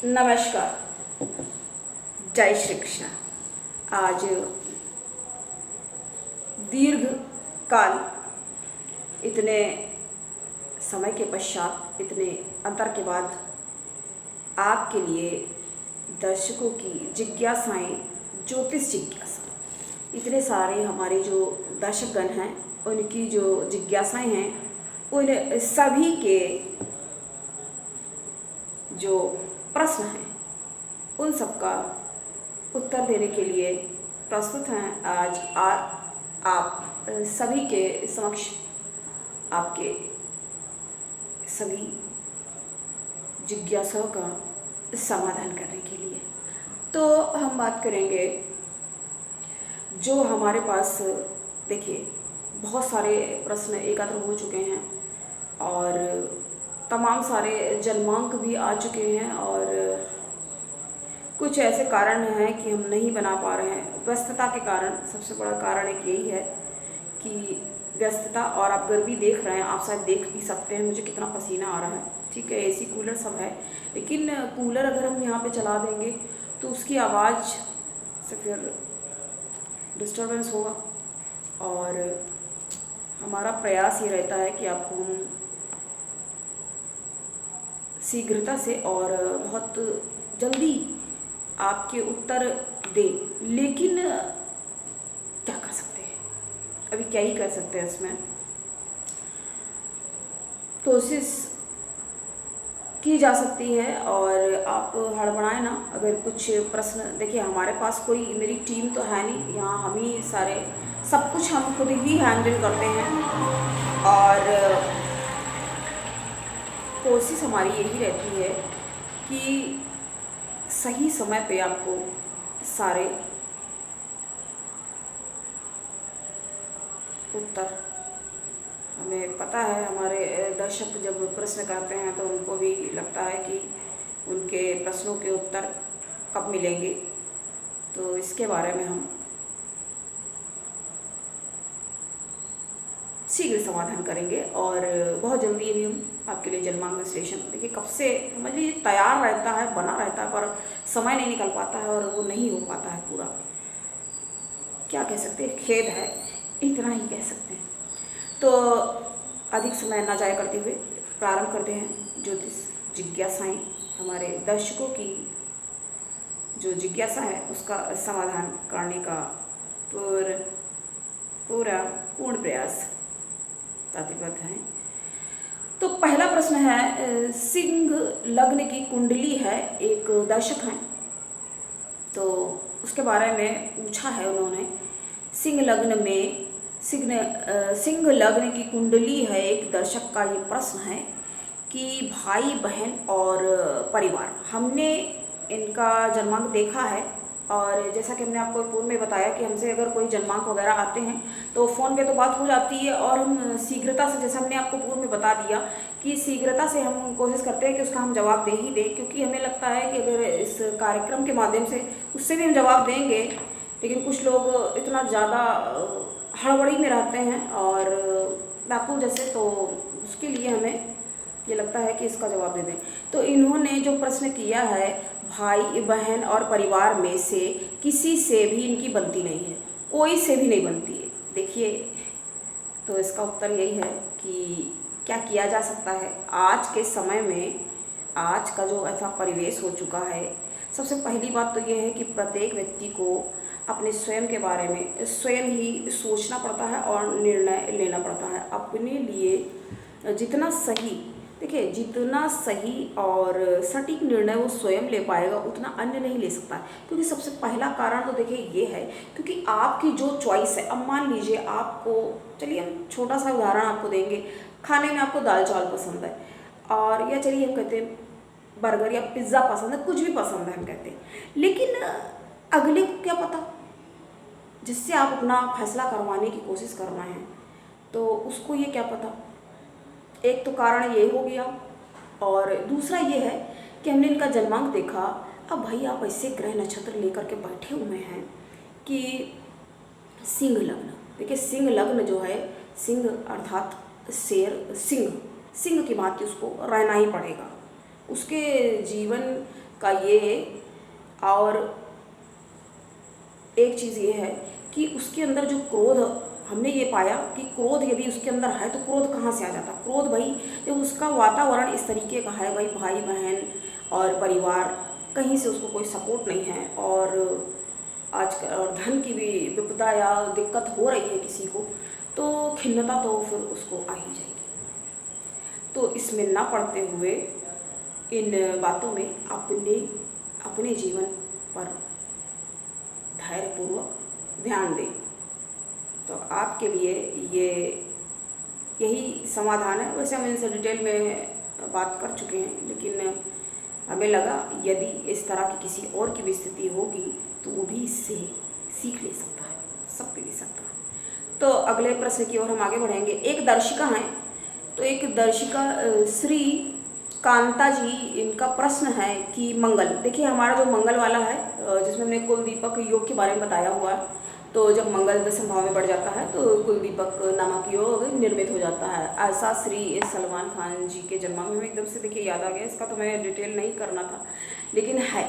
नमस्कार। जय श्री कृष्ण। आज दीर्घ काल, इतने समय के पश्चात, इतने अंतर के बाद आपके लिए दर्शकों की जिज्ञासाएं, ज्योतिष जिज्ञासा, इतने सारे हमारे जो दर्शकगण हैं उनकी जो जिज्ञासाएं हैं, उन सभी के जो प्रश्न हैं उन सबका उत्तर देने के लिए प्रस्तुत हैं। आज आप सभी के समक्ष आपके सभी जिज्ञासाओं का समाधान करने के लिए। तो हम बात करेंगे जो हमारे पास, देखिए, बहुत सारे प्रश्न एकत्र हो चुके हैं और तमाम सारे जन्मांक भी आ चुके हैं और कुछ ऐसे कारण हैं कि हम नहीं बना पा रहे हैं व्यस्तता के कारण। सबसे बड़ा कारण एक यही है कि व्यस्तता। और आप गर्मी देख रहे हैं, आप शायद देख भी सकते हैं मुझे कितना पसीना आ रहा है। ठीक है, एसी कूलर सब है, लेकिन कूलर अगर हम यहाँ पे चला देंगे तो उसकी आवाज़ से फिर डिस्टर्बेंस होगा। और हमारा प्रयास ये रहता है कि आपको हम शीघ्रता से और बहुत जल्दी आपके उत्तर दें, लेकिन क्या कर सकते हैं, अभी क्या ही कर सकते हैं। इसमें कोशिश की जा सकती है और आप हड़बड़ाएं ना। अगर कुछ प्रश्न, देखिए, हमारे पास कोई, मेरी टीम तो है नहीं यहाँ, हम ही सारे सब कुछ हम खुद ही हैंडल करते हैं और कोशिश हमारी यही रहती है कि सही समय पे आपको सारे उत्तर, हमें पता है हमारे दर्शक जब प्रश्न करते हैं तो उनको भी लगता है कि उनके प्रश्नों के उत्तर कब मिलेंगे। तो इसके बारे में हम शीघ्र समाधान करेंगे और बहुत जल्दी भी हम आपके लिए जन्मांक विश्लेषण, देखिए, कब से समझ लीजिए तैयार रहता है, बना रहता है, पर समय नहीं निकल पाता है और वो नहीं हो पाता है पूरा। क्या कह सकते हैं, खेद है, इतना ही कह सकते हैं। तो अधिक समय ना जाया करते हुए प्रारंभ करते हैं ज्योतिष जिज्ञासाएं। हमारे दर्शकों की जो जिज्ञासा है उसका समाधान करने का पूर्ण प्रयास प्रतिबद्ध है। तो पहला प्रश्न है, सिंह लग्न की कुंडली है, एक दर्शक हैं, तो उसके बारे में पूछा है उन्होंने। सिंह लग्न में सिंह लग्न की कुंडली है, एक दर्शक का ये प्रश्न है कि भाई बहन और परिवार, हमने इनका जन्मांक देखा है और जैसा कि हमने आपको पूर्व में बताया कि हमसे अगर कोई जन्मांक वगैरह आते हैं तो फ़ोन पे तो बात हो जाती है और हम शीघ्रता से, जैसा हमने आपको पूर्व में बता दिया कि शीघ्रता से हम कोशिश करते हैं कि उसका हम जवाब दे ही दें, क्योंकि हमें लगता है कि अगर इस कार्यक्रम के माध्यम से उससे भी हम जवाब देंगे, लेकिन कुछ लोग इतना ज़्यादा हड़बड़ी में रहते हैं और व्याकुल जैसे, तो उसके लिए हमें ये लगता है कि इसका जवाब दे दें। तो इन्होंने जो प्रश्न किया है, भाई बहन और परिवार में से किसी से भी इनकी बनती नहीं है, कोई से भी नहीं बनती है। देखिए, तो इसका उत्तर यही है कि क्या किया जा सकता है आज के समय में, आज का जो ऐसा परिवेश हो चुका है। सबसे पहली बात तो ये है कि प्रत्येक व्यक्ति को अपने स्वयं के बारे में स्वयं ही सोचना पड़ता है और निर्णय लेना पड़ता है अपने लिए। जितना सही, देखिए, जितना सही और सटीक निर्णय वो स्वयं ले पाएगा उतना अन्य नहीं ले सकता है। क्योंकि सबसे पहला कारण तो देखिए ये है, क्योंकि आपकी जो चॉइस है, अब मान लीजिए आपको, चलिए हम छोटा सा उदाहरण आपको देंगे, खाने में आपको दाल चावल पसंद है और या चलिए हम कहते हैं बर्गर या पिज़्ज़ा पसंद है, कुछ भी पसंद है हम कहते हैं, लेकिन अगले को क्या पता, जिससे आप अपना फैसला करवाने की कोशिश कर रहे हैं तो उसको ये क्या पता। एक तो कारण ये हो गया और दूसरा ये है कि हमने इनका जन्मांक देखा। अब भाई आप ऐसे ग्रह नक्षत्र लेकर के बैठे हुए हैं कि सिंह लग्न, देखिए सिंह लग्न जो है, सिंह अर्थात शेर, सिंह, सिंह की भांति उसको रहना ही पड़ेगा। उसके जीवन का ये। और एक चीज़ ये है कि उसके अंदर जो क्रोध, हमने ये पाया कि क्रोध यदि उसके अंदर है तो क्रोध कहाँ से आ जाता? क्रोध भाई जब उसका वातावरण इस तरीके का है, भाई भाई बहन और परिवार कहीं से उसको कोई सपोर्ट नहीं है, और आजकल और धन की भी विपदा या दिक्कत हो रही है किसी को, तो खिन्नता तो फिर उसको आ ही जाएगी। तो इसमें ना पड़ते हुए इन बातों में अपने जीवन पर धैर्यपूर्वक ध्यान दें। तो आपके लिए यही समाधान है। वैसे हम इनसे डिटेल में बात कर चुके हैं, लेकिन हमें लगा यदि इस तरह की किसी और की भी स्थिति होगी तो वो भी इससे सीख ले सकता है, सब पी ले सकता है। तो अगले प्रश्न की ओर हम आगे बढ़ेंगे। एक दर्शिका हैं, तो एक दर्शिका श्री कांता जी, इनका प्रश्न है कि मंगल, देखिए हमारा जो मंगल वाला है जिसमें हमने कुल दीपक योग के बारे में बताया हुआ है, तो जब मंगल दशम भाव में बढ़ जाता है तो कुल दीपक नामक योग निर्मित हो जाता है। ऐसा श्री सलमान खान जी के जन्म में एकदम से देखिए याद आ गया, इसका तो मैं डिटेल नहीं करना था, लेकिन है।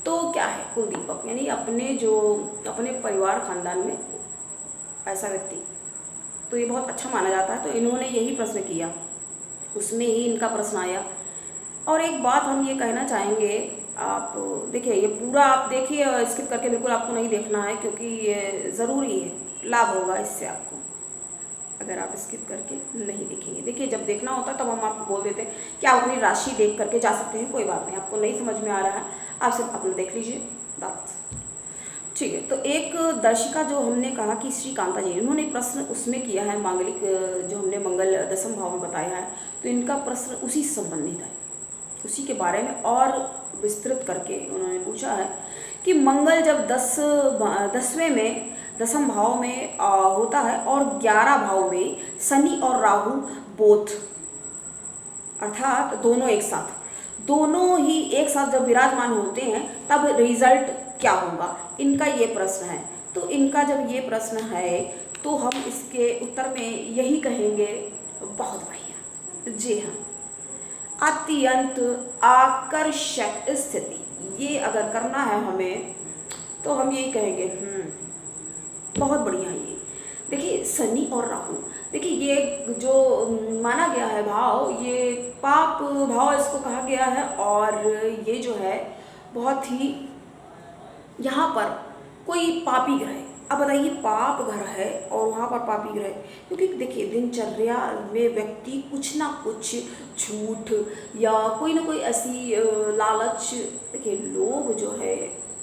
तो क्या है कुल दीपक? यानी अपने परिवार खानदान में ऐसा व्यक्ति, तो ये बहुत अच्छा माना जाता है। तो इन्होंने यही प्रश्न किया, उसमें ही इनका प्रश्न आया। और एक बात हम ये कहना चाहेंगे, आप देखिए ये पूरा आप देखिए, स्किप करके बिल्कुल आपको नहीं देखना है, क्योंकि ये ज़रूरी है, लाभ होगा इससे आपको अगर आप स्किप करके नहीं देखेंगे। देखिए जब देखना होता है तब हम आपको बोल देते हैं कि आप अपनी राशि देख करके जा सकते हैं, कोई बात नहीं, आपको नहीं समझ में आ रहा है आप सिर्फ अपना देख लीजिए, बात ठीक है। तो एक दर्शिका जो हमने कहा कि श्री कांता जी, इन्होंने प्रश्न उसमें किया है मांगलिक, जो हमने मंगल दशम भाव में बताया है, तो इनका प्रश्न उसी से संबंधित है, उसी के बारे में और विस्तृत करके उन्होंने पूछा है कि मंगल जब 10वें में दशम भाव में होता है और 11 भाव में शनि और राहु बोथ, अर्थात दोनों ही एक साथ जब विराजमान होते हैं तब रिजल्ट क्या होगा, इनका ये प्रश्न है। तो इनका जब ये प्रश्न है तो हम इसके उत्तर में यही कहेंगे, बहुत बढ़िया, जी हाँ, अत्यंत आकर्षक स्थिति, ये अगर करना है हमें तो हम यही कहेंगे, बहुत बढ़िया। ये देखिए शनि और राहु, देखिए ये जो माना गया है भाव, ये पाप भाव इसको कहा गया है, और ये जो है बहुत ही, यहाँ पर कोई पापी ग्रह, अब बताइए पाप ग्रह है और वहाँ पर पापी ग्रह, क्योंकि देखिए दिनचर्या में व्यक्ति कुछ ना कुछ झूठ या कोई ना कोई ऐसी लालच, देखिए लोभ जो है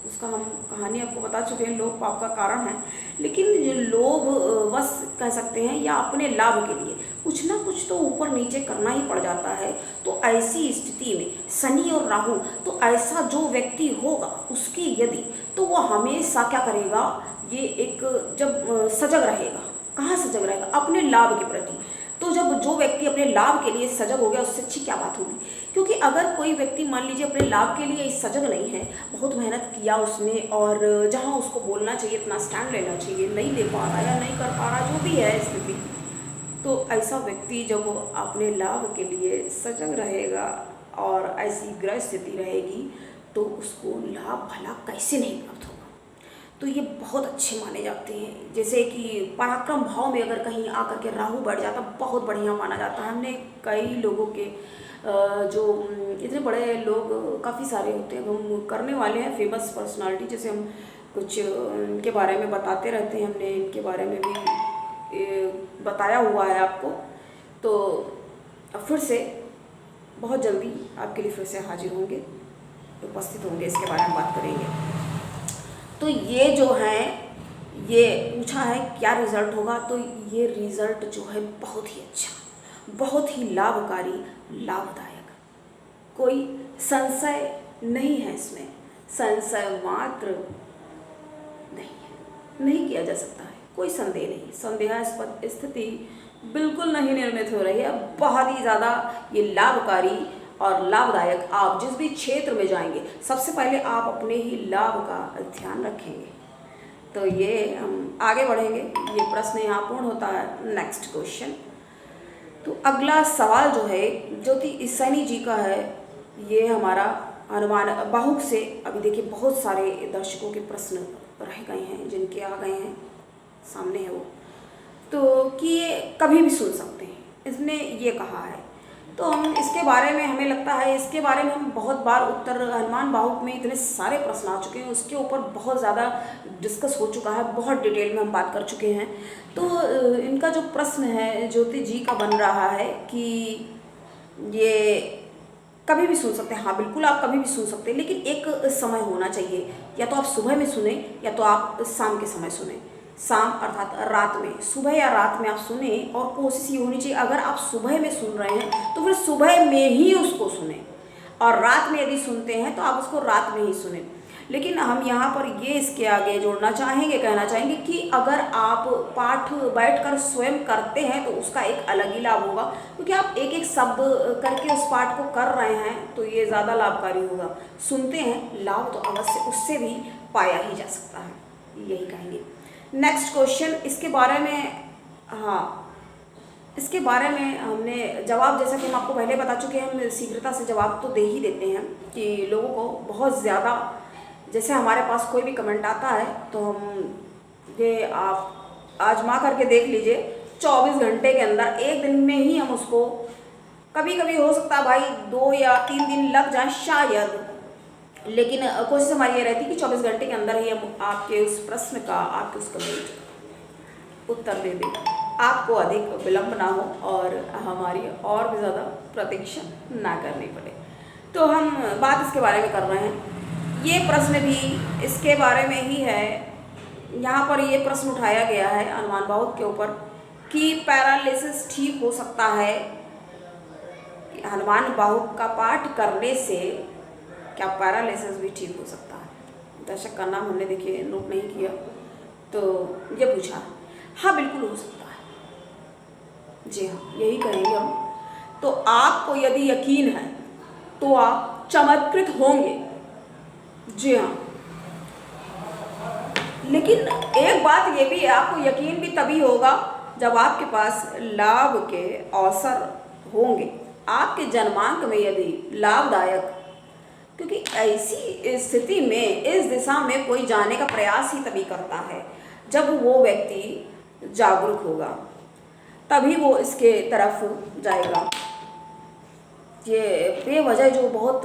उसका हम कहानी आपको बता चुके हैं, लोभ पाप का कारण है, लेकिन ये लोभ वश कह सकते हैं या अपने लाभ के लिए कुछ ना कुछ तो ऊपर नीचे करना ही पड़ जाता है। तो ऐसी स्थिति में शनि और राहु, तो ऐसा जो व्यक्ति होगा उसकी यदि, तो वो हमेशा क्या करेगा, ये एक जब सजग रहेगा, कहाँ सजग रहेगा, अपने लाभ के प्रति। तो जब जो व्यक्ति अपने लाभ के लिए सजग हो गया, उससे अच्छी क्या बात होगी, क्योंकि अगर कोई व्यक्ति मान लीजिए अपने लाभ के लिए सजग नहीं है, बहुत मेहनत किया उसने और जहाँ उसको बोलना चाहिए इतना स्टैंड लेना चाहिए, नहीं ले पा रहा या नहीं कर पा रहा, जो भी है स्थिति, तो ऐसा व्यक्ति जब अपने लाभ के लिए सजग रहेगा और ऐसी ग्रह स्थिति रहेगी तो उसको लाभ भला कैसे नहीं प्राप्त होगा। तो ये बहुत अच्छे माने जाते हैं। जैसे कि पराक्रम भाव में अगर कहीं आकर के राहु बढ़ जाता, बहुत बढ़िया माना जाता है। हमने कई लोगों के जो इतने बड़े लोग काफ़ी सारे होते हैं, हम करने वाले हैं फेमस पर्सनालिटी, जैसे हम कुछ इनके बारे में बताते रहते हैं, हमने इनके बारे में भी बताया हुआ है आपको। तो फिर से बहुत जल्दी आपके लिए फिर से हाजिर होंगे, उपस्थित होंगे, इसके बारे में बात करेंगे। तो ये जो है, ये पूछा है क्या रिज़ल्ट होगा, तो ये रिज़ल्ट जो है बहुत ही अच्छा, बहुत ही लाभकारी, लाभदायक, कोई संशय नहीं है इसमें, संशय मात्र नहीं किया जा सकता है, कोई संदेह नहीं, संदेहास्पद स्थिति बिल्कुल नहीं निर्मित हो रही है। बहुत ही ज़्यादा ये लाभकारी और लाभदायक। आप जिस भी क्षेत्र में जाएंगे सबसे पहले आप अपने ही लाभ का ध्यान रखेंगे। तो ये हम आगे बढ़ेंगे, ये प्रश्न यहाँ पूर्ण होता है। नेक्स्ट क्वेश्चन, तो अगला सवाल जो है ज्योति शनि जी का है, ये हमारा हनुमान बाहुक से अभी देखिए बहुत सारे दर्शकों के प्रश्न रह गए हैं, जिनके आ गए हैं, सामने है वो, तो कि ये कभी भी सुन सकते हैं, इसने ये कहा है। तो हम इसके बारे में, हमें लगता है इसके बारे में हम बहुत बार उत्तर, हनुमान बाहुक में इतने सारे प्रश्न आ चुके हैं, उसके ऊपर बहुत ज़्यादा डिस्कस हो चुका है, बहुत डिटेल में हम बात कर चुके हैं। तो इनका जो प्रश्न है ज्योति जी का बन रहा है कि ये कभी भी सुन सकते हैं। हाँ बिल्कुल, आप कभी भी सुन सकते हैं, लेकिन एक समय होना चाहिए, या तो आप सुबह में सुने या तो आप शाम के समय सुने। शाम अर्थात रात में, सुबह या रात में आप सुने, और कोशिश ये होनी चाहिए अगर आप सुबह में सुन रहे हैं तो फिर सुबह में ही उसको सुने, और रात में यदि सुनते हैं तो आप उसको रात में ही सुने। लेकिन हम यहाँ पर ये इसके आगे जोड़ना चाहेंगे, कहना चाहेंगे कि अगर आप पाठ बैठकर स्वयं करते हैं तो उसका एक अलग ही लाभ होगा, क्योंकि आप एक एक शब्द करके उस पाठ को कर रहे हैं तो ये ज़्यादा लाभकारी होगा। सुनते हैं, लाभ तो अवश्य उससे भी पाया ही जा सकता है, यही कहेंगे। नेक्स्ट क्वेश्चन, इसके बारे में, हाँ इसके बारे में हमने जवाब, जैसा कि हम आपको पहले बता चुके हैं, हम शीघ्रता से जवाब तो दे ही देते हैं कि लोगों को बहुत ज़्यादा, जैसे हमारे पास कोई भी कमेंट आता है तो हम ये आप आजमा करके देख लीजिए, 24 घंटे के अंदर, एक दिन में ही हम उसको, कभी कभी हो सकता है भाई 2 या 3 दिन लग जाए शायद, लेकिन कोशिश हमारी ये रहती है कि 24 घंटे के अंदर ही हम आपके उस प्रश्न का, आपके उस कमेंट उत्तर दे दें, आपको अधिक विलंब ना हो और हमारी और भी ज़्यादा प्रतीक्षा ना करनी पड़े। तो हम बात इसके बारे में कर रहे हैं, ये प्रश्न भी इसके बारे में ही है। यहाँ पर ये प्रश्न उठाया गया है हनुमान बाहुक के ऊपर कि पैरालिसिस ठीक हो सकता है, हनुमान बाहुक का पाठ करने से क्या पैरालिसिस भी ठीक हो सकता है। दर्शक का नाम हमने देखिए नोट नहीं किया, तो ये पूछा। हाँ बिल्कुल हो सकता है, जी हाँ यही कहेंगे हम। तो आपको यदि यकीन है तो आप चमत्कृत होंगे, जी हाँ। लेकिन एक बात ये भी है, आपको यकीन भी तभी होगा जब आपके पास लाभ के अवसर होंगे, आपके जन्मांक में यदि लाभदायक, क्योंकि ऐसी स्थिति में इस दिशा में कोई जाने का प्रयास ही तभी करता है जब वो व्यक्ति जागरूक होगा, तभी वो इसके तरफ जाएगा। ये बेवजह जो बहुत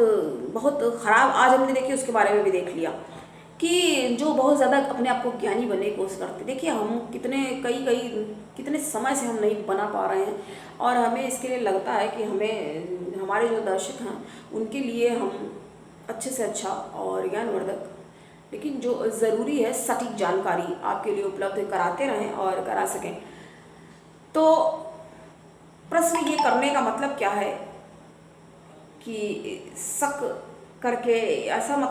बहुत ख़राब, आज हमने देखिए उसके बारे में भी देख लिया कि जो बहुत ज़्यादा अपने आप को ज्ञानी बनने की कोशिश करते, देखिए हम कितने समय से हम नहीं बना पा रहे हैं, और हमें इसके लिए लगता है कि हमें, हमारे जो दर्शक हैं उनके लिए हम अच्छे से अच्छा और ज्ञानवर्धक, लेकिन जो ज़रूरी है सटीक जानकारी आपके लिए उपलब्ध कराते रहें और करा सकें। तो प्रश्न ये करने का मतलब क्या है कि शक करके, ऐसा मतलब